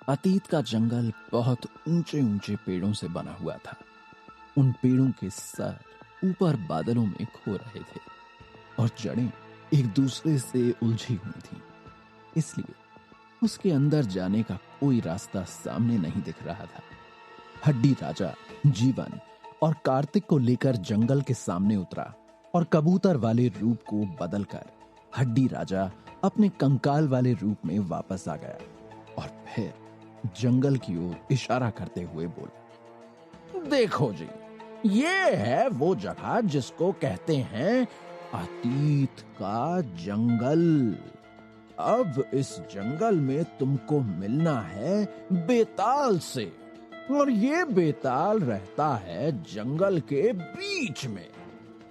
अतीत का जंगल बहुत ऊंचे ऊंचे पेड़ों से बना हुआ था। उन पेड़ों के सर ऊपर बादलों में खो रहे थे और जड़ें एक दूसरे से उलझी हुई थीं। इसलिए उसके अंदर जाने का कोई रास्ता सामने नहीं दिख रहा था। हड्डी राजा जीवन और कार्तिक को लेकर जंगल के सामने उतरा और कबूतर वाले रूप को बदलकर हड्डी राजा अपने कंकाल वाले रूप में वापस आ गया और फिर जंगल की ओर इशारा करते हुए बोला, देखो जी, ये है वो जगह जिसको कहते हैं अतीत का जंगल। अब इस जंगल में तुमको मिलना है बेताल से, और ये बेताल रहता है जंगल के बीच में।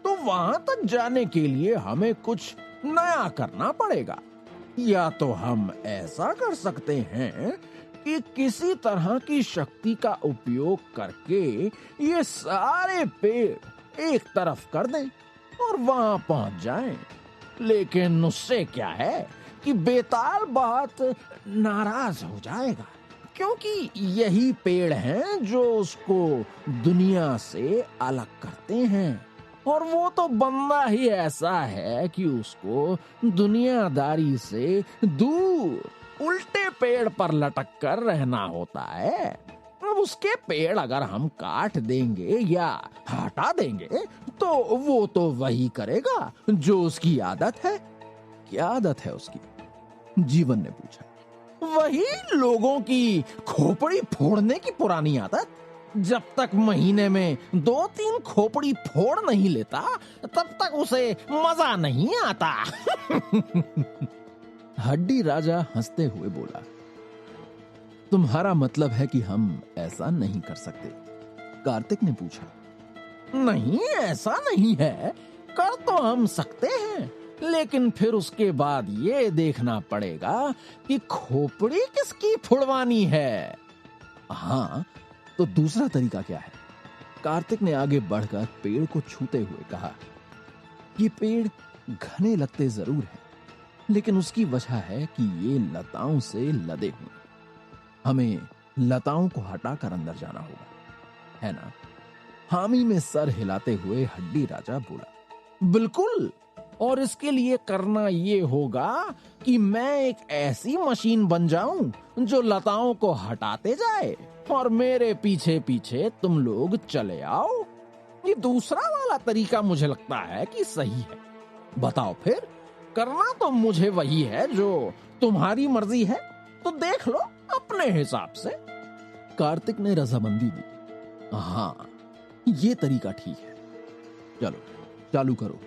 तो वहां तक जाने के लिए हमें कुछ नया करना पड़ेगा। या तो हम ऐसा कर सकते हैं कि किसी तरह की शक्ति का उपयोग करके ये सारे पेड़ एक तरफ कर दें और वहां पहुंच जाएं। लेकिन उससे क्या है कि बेताल बहुत नाराज हो जाएगा, क्योंकि यही पेड़ हैं जो उसको दुनिया से अलग करते हैं, और वो तो बंदा ही ऐसा है कि उसको दुनियादारी से दूर उल्टे पेड़ पर लटक कर रहना होता है। अब उसके पेड़ अगर हम काट देंगे या हटा देंगे तो वो तो वही करेगा जो उसकी आदत है। क्या आदत है उसकी? जीवन ने पूछा। वही लोगों की खोपड़ी फोड़ने की पुरानी आदत। जब तक महीने में 2-3 खोपड़ी फोड़ नहीं लेता तब तक उसे मजा नहीं आता। हड्डी राजा हंसते हुए बोला, तुम्हारा मतलब है कि हम ऐसा नहीं कर सकते? कार्तिक ने पूछा। नहीं, ऐसा नहीं है, कर तो हम सकते हैं, लेकिन फिर उसके बाद ये देखना पड़ेगा कि खोपड़ी किसकी फुड़वानी है। हाँ, तो दूसरा तरीका क्या है? कार्तिक ने आगे बढ़कर पेड़ को छूते हुए कहा, ये पेड़ घने लगते जरूर हैं, लेकिन उसकी वजह है कि ये लताओं से लदे हुए। हमें लताओं को हटाकर अंदर जाना होगा, है ना? हामी में सर हिलाते हुए हड्डी राजा बोला, बिल्कुल। और इसके लिए करना ये होगा कि मैं एक ऐसी मशीन बन जाऊं जो लताओं को हटाते जाए और मेरे पीछे पीछे तुम लोग चले आओ। ये दूसरा वाला तरीका मुझे लगता है कि सही है। बताओ फिर, करना तो मुझे वही है जो तुम्हारी मर्जी है, तो देख लो अपने हिसाब से। कार्तिक ने रजामंदी दी। हाँ, ये तरीका ठीक है, चलो चालू करो।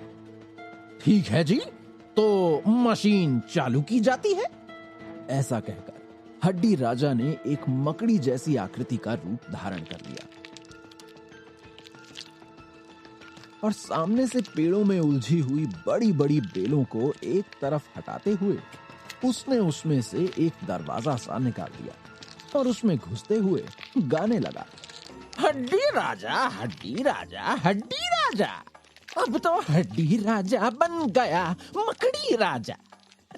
ठीक है जी, तो मशीन चालू की जाती है। ऐसा कहकर हड्डी राजा ने एक मकड़ी जैसी आकृति का रूप धारण कर लिया और सामने से पेड़ों में उलझी हुई बड़ी बड़ी बेलों को एक तरफ हटाते हुए उसने उसमें से एक दरवाजा सा निकाल दिया और उसमें घुसते हुए गाने लगा, हड्डी राजा, हड्डी राजा, हड्डी राजा, अब तो हड्डी राजा बन गया मकड़ी राजा।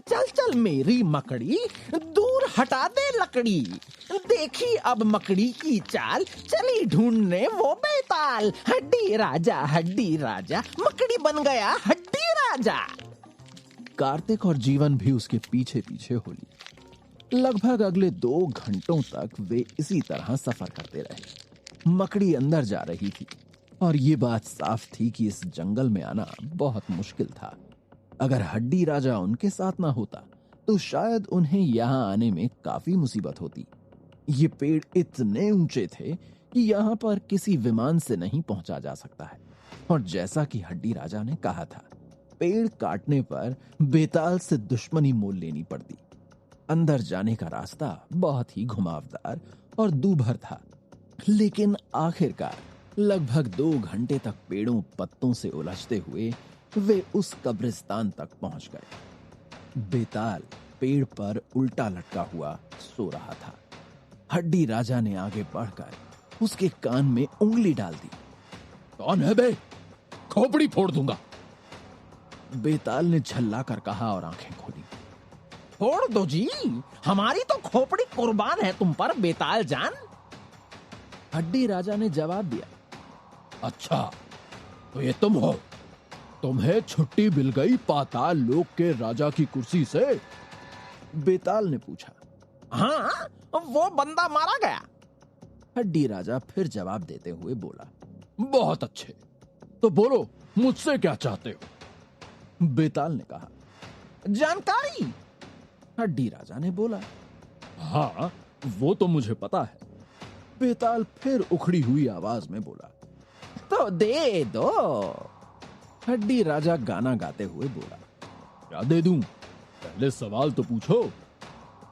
चल चल मेरी मकड़ी, दूर हटा दे लकड़ी। देखी अब मकड़ी की चाल, चली ढूंढने वो बेताल। हड्डी राजा, मकड़ी बन गया हड्डी राजा। कार्तिक और जीवन भी उसके पीछे पीछे हो ली। लगभग अगले 2 घंटों तक वे इसी तरह सफर करते रहे। मकड़ी अंदर जा रही थी और ये बात साफ थी कि इस जंगल में आना बहुत मुश्किल था। अगर हड्डी राजा उनके साथ ना होता तो शायद उन्हें यहां आने में काफी मुसीबत होती। ये पेड़ इतने ऊंचे थे कि यहां पर किसी विमान से नहीं पहुंचा जा सकता है, और जैसा कि हड्डी राजा ने कहा था, पेड़ काटने पर बेताल से दुश्मनी मोल लेनी पड़ती। अंदर जाने का रास्ता बहुत ही घुमावदार और दूभर था, लेकिन आखिरकार लगभग 2 घंटे तक पेड़ों पत्तों से उलझते हुए वे उस कब्रिस्तान तक पहुंच गए। बेताल पेड़ पर उल्टा लटका हुआ सो रहा था। हड्डी राजा ने आगे बढ़कर उसके कान में उंगली डाल दी। कौन है बे? खोपड़ी फोड़ दूंगा। बेताल ने झल्ला कर कहा और आंखें खोली। छोड़ दो जी, हमारी तो खोपड़ी कुर्बान है तुम पर बेताल जान। हड्डी राजा ने जवाब दिया। अच्छा, तो ये तुम हो? तुम्हें छुट्टी मिल गई पाताल लोक के राजा की कुर्सी से? बेताल ने पूछा। हाँ, वो बंदा मारा गया। हड्डी राजा फिर जवाब देते हुए बोला। बहुत अच्छे, तो बोलो मुझसे क्या चाहते हो? बेताल ने कहा। जानकारी। हड्डी राजा ने बोला। हाँ, वो तो मुझे पता है। बेताल फिर उखड़ी हुई आवाज में बोला। तो दे दो। हड्डी राजा गाना गाते हुए बोला। क्या दे दूं? पहले सवाल तो पूछो।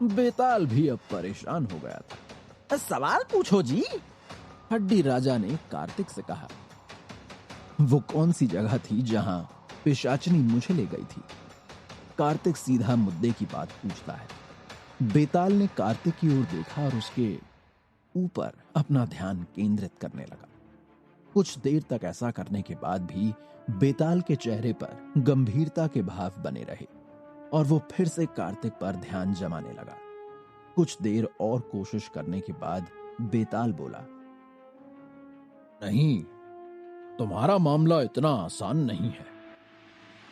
बेताल भी अब परेशान हो गया था। सवाल पूछो जी। हड्डी राजा ने कार्तिक से कहा। वो कौन सी जगह थी जहां पिशाचनी मुझे ले गई थी? कार्तिक सीधा मुद्दे की बात पूछता है। बेताल ने कार्तिक की ओर देखा और उसके ऊपर अपना ध्यान केंद्रित करने लगा। कुछ देर तक ऐसा करने के बाद भी बेताल के चेहरे पर गंभीरता के भाव बने रहे और वो फिर से कार्तिक पर ध्यान जमाने लगा। कुछ देर और कोशिश करने के बाद बेताल बोला। नहीं, तुम्हारा मामला इतना आसान नहीं है।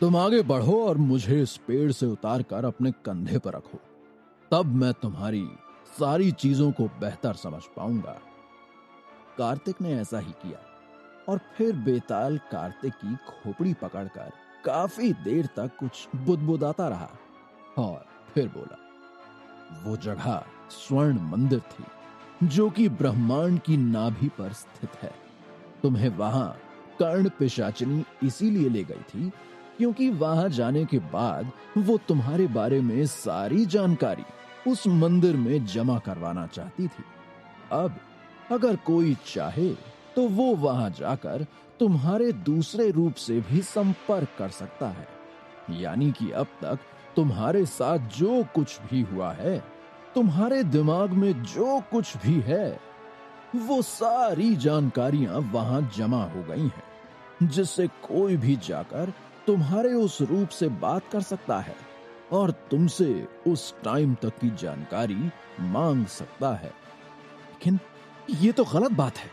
तुम आगे बढ़ो और मुझे इस पेड़ से उतार कर अपने कंधे पर रखो, तब मैं तुम्हारी सारी चीजों को बेहतर समझ पाऊंगा। कार्तिक ने ऐसा ही किया और फिर बेताल कार्तिक की खोपड़ी पकड़कर काफी देर तक कुछ बुदबुदाता रहा और फिर बोला। वो जगह स्वर्ण मंदिर थी जो कि ब्रह्मांड की नाभि पर स्थित है। तुम्हें वहां कर्ण पिशाचिनी इसीलिए ले गई थी क्योंकि वहां जाने के बाद वो तुम्हारे बारे में सारी जानकारी उस मंदिर में जमा करवाना चाहती थी। अब अगर कोई चाहे तो वो वहां जाकर तुम्हारे दूसरे रूप से भी संपर्क कर सकता है। यानी कि अब तक तुम्हारे साथ जो कुछ भी हुआ है, तुम्हारे दिमाग में जो कुछ भी है, वो सारी जानकारियां वहां जमा हो गई हैं, जिससे कोई भी जाकर तुम्हारे उस रूप से बात कर सकता है और तुमसे उस टाइम तक की जानकारी मांग सकता है। लेकिन ये तो गलत बात है।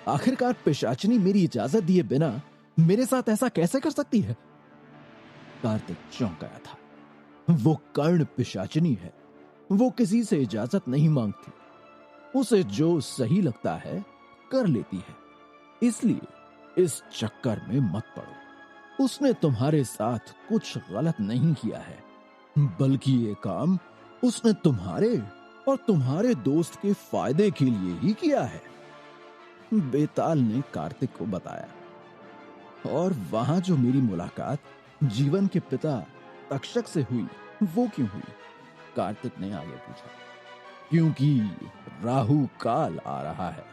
आखिरकार पिशाचिनी मेरी इजाजत दिए बिना मेरे साथ ऐसा कैसे कर सकती है? कार्तिक चौंक गया था। वो कर्ण पिशाचिनी है। वो किसी से इजाजत नहीं मांगती। उसे जो सही लगता है कर लेती है। इसलिए इस चक्कर में मत पड़ो। उसने तुम्हारे साथ कुछ गलत नहीं किया है, बल्कि ये काम उसने तुम्हारे और तुम्हारे दोस्त के फायदे के लिए ही किया है। बेताल ने कार्तिक को बताया। और वहां जो मेरी मुलाकात जीवन के पिता तक्षक से हुई, वो क्यों हुई? कार्तिक ने आगे पूछा। क्योंकि राहु काल आ रहा है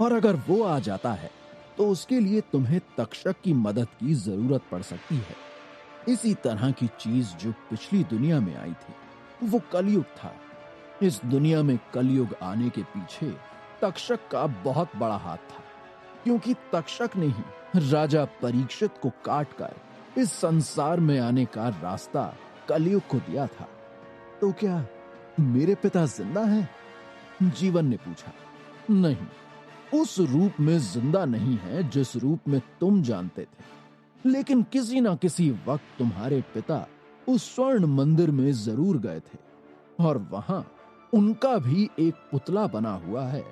और अगर वो आ जाता है तो उसके लिए तुम्हें तक्षक की मदद की जरूरत पड़ सकती है। इसी तरह की चीज जो पिछली दुनिया में आई थी वो कलयुग था। इस दुनिया में कलयुग आने के पीछे तक्षक का बहुत बड़ा हाथ था, क्योंकि तक्षक ने ही राजा परीक्षित को काटकर इस संसार में आने का रास्ता कलयुग को दिया था। तो क्या मेरे पिता जिंदा हैं? जीवन ने पूछा। नहीं, उस रूप में जिंदा नहीं है जिस रूप में तुम जानते थे, लेकिन किसी ना किसी वक्त तुम्हारे पिता उस स्वर्ण मंदिर में जरूर गए थे और वहां उनका भी एक पुतला बना हुआ है।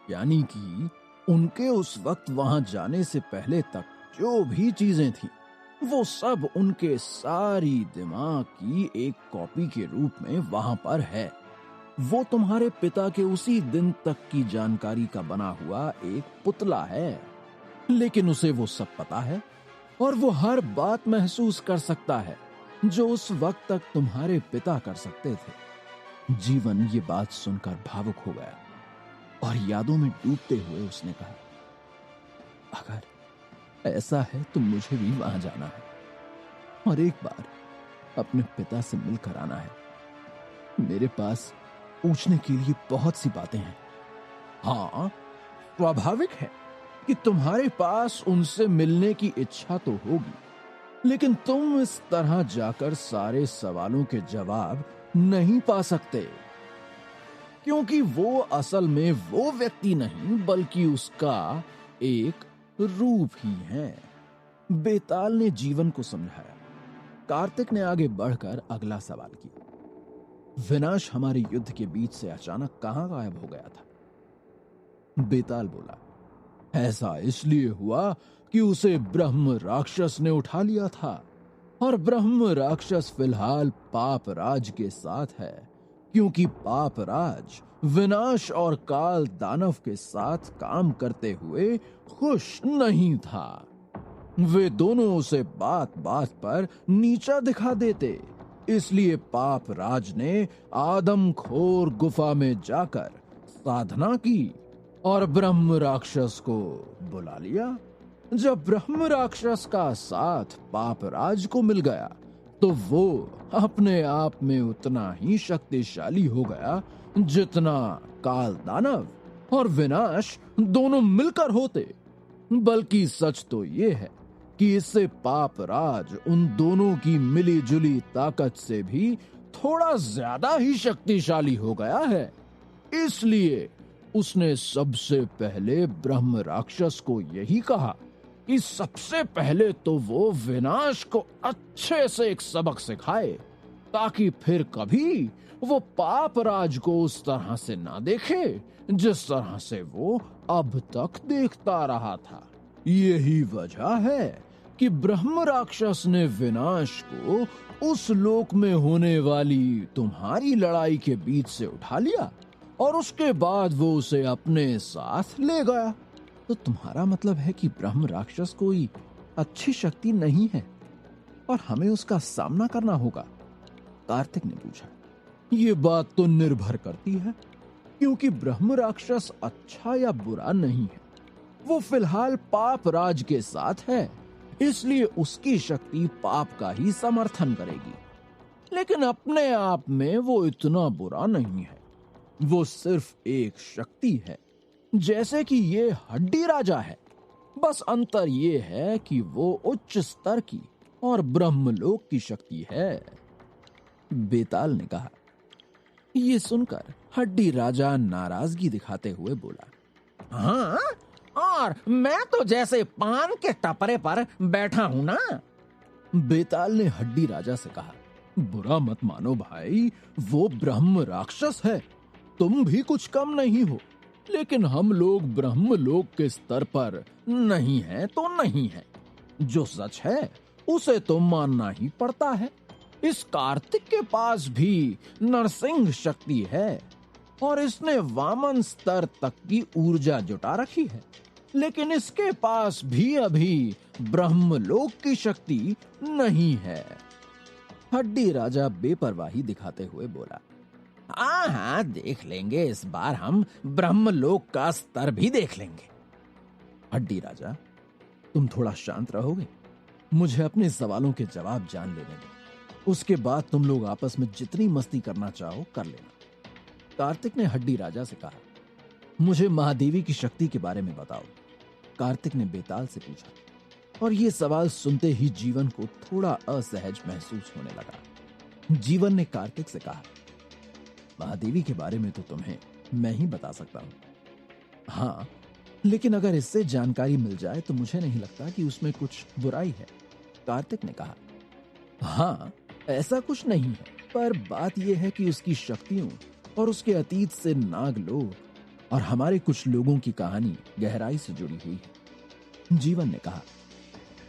यानी कि उनके उस वक्त वहां जाने से पहले तक जो भी चीजें थी वो सब उनके सारी दिमाग की एक कॉपी के रूप में वहां पर है। वो तुम्हारे पिता के उसी दिन तक की जानकारी का बना हुआ एक पुतला है, लेकिन उसे वो सब पता है और वो हर बात महसूस कर सकता है जो उस वक्त तक तुम्हारे पिता कर सकते थे। जीवन ये बात सुनकर भावुक हो गया और यादों में डूबते हुए उसने कहा, अगर ऐसा है तो मुझे भी वहां जाना है और एक बार अपने पिता से मिलकर आना है। मेरे पास पूछने के लिए बहुत सी बातें हैं। हाँ, स्वाभाविक है कि तुम्हारे पास उनसे मिलने की इच्छा तो होगी, लेकिन तुम इस तरह जाकर सारे सवालों के जवाब नहीं पा सकते, क्योंकि वो असल में वो व्यक्ति नहीं बल्कि उसका एक रूप ही है। बेताल ने जीवन को समझाया। कार्तिक ने आगे बढ़कर अगला सवाल किया। विनाश हमारे युद्ध के बीच से अचानक कहां गायब हो गया था? बेताल बोला, ऐसा इसलिए हुआ कि उसे ब्रह्म राक्षस ने उठा लिया था, और ब्रह्म राक्षस फिलहाल पाप राज के साथ है, क्योंकि पाप राज विनाश और काल दानव के साथ काम करते हुए खुश नहीं था। वे दोनों उसे बात बात पर नीचा दिखा देते, इसलिए पाप राज ने आदमखोर गुफा में जाकर साधना की और ब्रह्म राक्षस को बुला लिया। जब ब्रह्म राक्षस का साथ पाप राज को मिल गया तो वो अपने आप में उतना ही शक्तिशाली हो गया जितना काल दानव और विनाश दोनों मिलकर होते। बल्कि सच तो ये है कि इससे पाप राज उन दोनों की मिली जुली ताकत से भी थोड़ा ज्यादा ही शक्तिशाली हो गया है। इसलिए उसने सबसे पहले ब्रह्म राक्षस को यही कहा कि सबसे पहले तो वो विनाश को अच्छे से एक सबक सिखाए, ताकि फिर कभी वो पाप राज को उस तरह से ना देखे जिस तरह से वो अब तक देखता रहा था। यही वजह है कि ब्रह्म राक्षस ने विनाश को उस लोक में होने वाली तुम्हारी लड़ाई के बीच से उठा लिया और उसके बाद वो उसे अपने साथ ले गया। तो तुम्हारा मतलब है कि ब्रह्म राक्षस कोई अच्छी शक्ति नहीं है और हमें उसका सामना करना होगा? कार्तिक ने पूछा। ये बात तो निर्भर करती है, क्योंकि ब्रह्म राक्षस अच्छा या बुरा नहीं है। वो फिलहाल पाप राज के साथ है, इसलिए उसकी शक्ति पाप का ही समर्थन करेगी। लेकिन अपने आप में वो इतना बुरा नहीं है। वो सिर्फ एक शक्ति है, जैसे कि ये हड्डी राजा है। बस अंतर ये है कि वो उच्च स्तर की और ब्रह्मलोक की शक्ति है। बेताल ने कहा। ये सुनकर हड्डी राजा नाराजगी दिखाते हुए बोला, हाँ, और मैं तो जैसे पान के टपरे पर बैठा हूं ना। बेताल ने हड्डी राजा से कहा, बुरा मत मानो भाई, वो ब्रह्म राक्षस है, तुम भी कुछ कम नहीं हो। लेकिन हम लोग ब्रह्मलोक के स्तर पर नहीं हैं तो नहीं है। जो सच है उसे तो मानना ही पड़ता है। इस कार्तिक के पास भी नरसिंह शक्ति है और इसने वामन स्तर तक की ऊर्जा जुटा रखी है, लेकिन इसके पास भी अभी ब्रह्मलोक की शक्ति नहीं है। हड्डी राजा बेपरवाही दिखाते हुए बोला, हाँ, देख लेंगे, इस बार हम ब्रह्मलोक का स्तर भी देख लेंगे। हड्डी राजा, तुम थोड़ा शांत रहोगे? मुझे अपने सवालों के जवाब जान लेने दो, उसके बाद तुम लोग आपस में जितनी मस्ती करना चाहो कर लेना। कार्तिक ने हड्डी राजा से कहा, मुझे महादेवी की शक्ति के बारे में बताओ। कार्तिक ने बेताल से पूछा, और ये सवाल सुनते ही जीवन को थोड़ा असहज महसूस होने लगा। जीवन ने कार्तिक से कहा, महादेवी के बारे में तो तुम्हें मैं ही बता सकता हूं। हाँ, लेकिन अगर इससे जानकारी मिल जाए तो मुझे नहीं लगता कि उसमें कुछ बुराई है। कार्तिक ने कहा, हाँ, ऐसा कुछ नहीं है, पर बात यह है कि उसकी शक्तियों और उसके अतीत से नाग लोग और हमारे कुछ लोगों की कहानी गहराई से जुड़ी हुई है। जीवन ने कहा।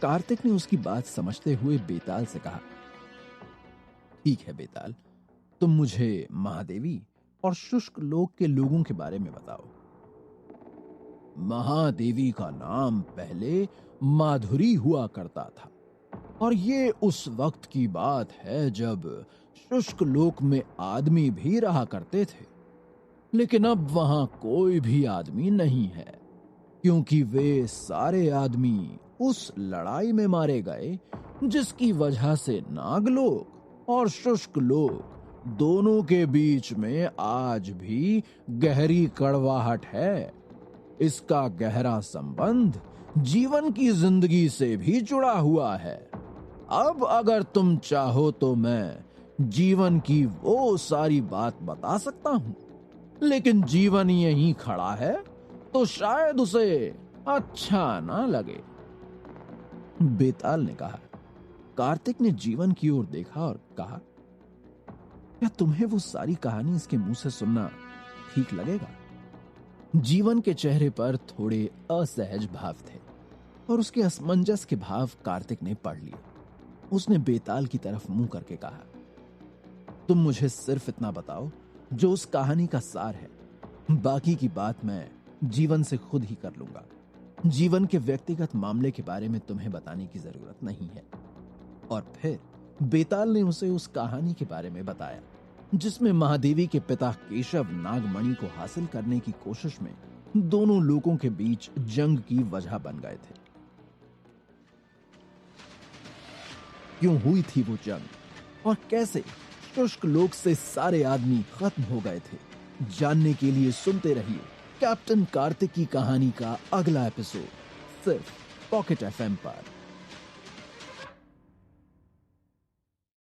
कार्तिक ने उसकी बात समझते हुए बेताल से कहा, ठीक है बेताल, तुम मुझे महादेवी और शुष्क लोक के लोगों के बारे में बताओ। महादेवी का नाम पहले माधुरी हुआ करता था, और ये उस वक्त की बात है जब शुष्क लोक में आदमी भी रहा करते थे। लेकिन अब वहां कोई भी आदमी नहीं है, क्योंकि वे सारे आदमी उस लड़ाई में मारे गए जिसकी वजह से नागलोक और शुष्क लोक दोनों के बीच में आज भी गहरी कड़वाहट है। इसका गहरा संबंध जीवन की जिंदगी से भी जुड़ा हुआ है। अब अगर तुम चाहो तो मैं जीवन की वो सारी बात बता सकता हूं, लेकिन जीवन यहीं खड़ा है तो शायद उसे अच्छा ना लगे। बेताल ने कहा। कार्तिक ने जीवन की ओर देखा और कहा, क्या तुम्हें वो सारी कहानी इसके मुंह से सुनना ठीक लगेगा? जीवन के चेहरे पर थोड़े असहज भाव थे और उसके असमंजस के भाव कार्तिक ने पढ़ लिए। उसने बेताल की तरफ मुंह करके कहा, तुम मुझे सिर्फ इतना बताओ जो उस कहानी का सार है, बाकी की बात मैं जीवन से खुद ही कर लूंगा। जीवन के व्यक्तिगत मामले के बारे में तुम्हें बताने की जरूरत नहीं है। और फिर बेताल ने उसे उस कहानी के बारे में बताया जिसमें महादेवी के पिता केशव नागमणि को हासिल करने की कोशिश में दोनों लोगों के बीच जंग की वजह बन गए थे। क्यों हुई थी वो जंग और कैसे शुष्क लोक से सारे आदमी खत्म हो गए थे, जानने के लिए सुनते रहिए कैप्टन कार्तिक की कहानी का अगला एपिसोड सिर्फ पॉकेट एफएम पर।